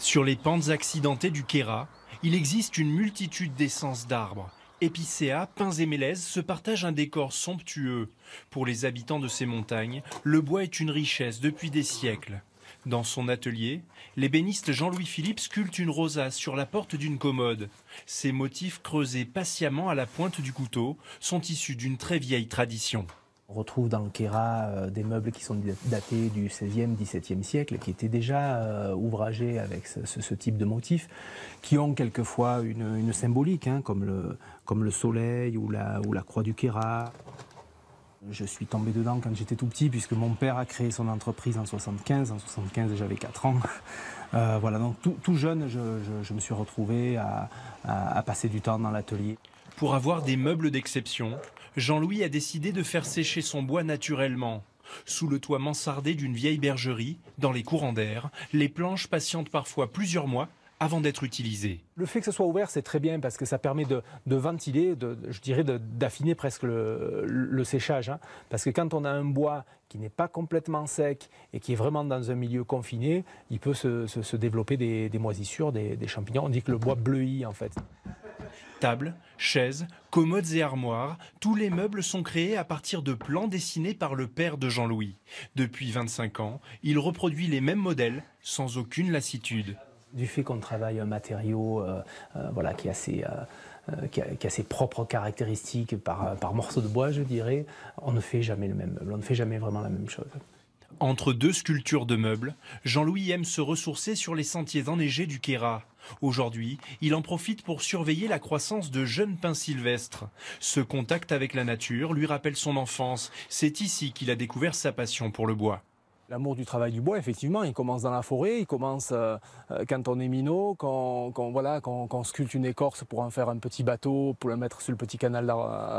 Sur les pentes accidentées du Queyras, il existe une multitude d'essences d'arbres. Épicéas, pins et mélèzes se partagent un décor somptueux. Pour les habitants de ces montagnes, le bois est une richesse depuis des siècles. Dans son atelier, l'ébéniste Jean-Louis Philippe sculpte une rosace sur la porte d'une commode. Ces motifs creusés patiemment à la pointe du couteau sont issus d'une très vieille tradition. On retrouve dans le Queyras des meubles qui sont datés du XVIe, XVIIe siècle, qui étaient déjà ouvragés avec ce type de motifs, qui ont quelquefois une symbolique, hein, comme le soleil ou la croix du Queyras. Je suis tombé dedans quand j'étais tout petit, puisque mon père a créé son entreprise en 75. En 75, j'avais 4 ans. Voilà, donc tout jeune, je me suis retrouvé à passer du temps dans l'atelier. Pour avoir des meubles d'exception, Jean-Louis a décidé de faire sécher son bois naturellement. Sous le toit mansardé d'une vieille bergerie, dans les courants d'air, les planches patientent parfois plusieurs mois avant d'être utilisées. Le fait que ce soit ouvert, c'est très bien parce que ça permet de ventiler, je dirais d'affiner presque le séchage. Hein. Parce que quand on a un bois qui n'est pas complètement sec et qui est vraiment dans un milieu confiné, il peut se développer des moisissures, des champignons. On dit que le bois bleuit en fait. Tables, chaises, commodes et armoires, tous les meubles sont créés à partir de plans dessinés par le père de Jean-Louis. Depuis 25 ans, il reproduit les mêmes modèles sans aucune lassitude. Du fait qu'on travaille un matériau voilà, qui a ses propres caractéristiques par morceau de bois, je dirais, on ne fait jamais le même meuble, on ne fait jamais vraiment la même chose. Entre deux sculptures de meubles, Jean-Louis aime se ressourcer sur les sentiers enneigés du Queyras. Aujourd'hui, il en profite pour surveiller la croissance de jeunes pins sylvestres. Ce contact avec la nature lui rappelle son enfance. C'est ici qu'il a découvert sa passion pour le bois. L'amour du travail du bois, effectivement, il commence dans la forêt, il commence quand on est minot, quand on sculpte une écorce pour en faire un petit bateau, pour le mettre sur le petit canal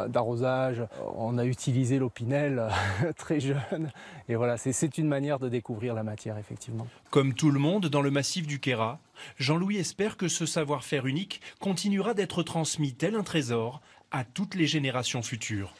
d'arrosage. On a utilisé l'opinel très jeune. Et voilà, c'est une manière de découvrir la matière, effectivement. Comme tout le monde dans le massif du Queyras, Jean-Louis espère que ce savoir-faire unique continuera d'être transmis tel un trésor à toutes les générations futures.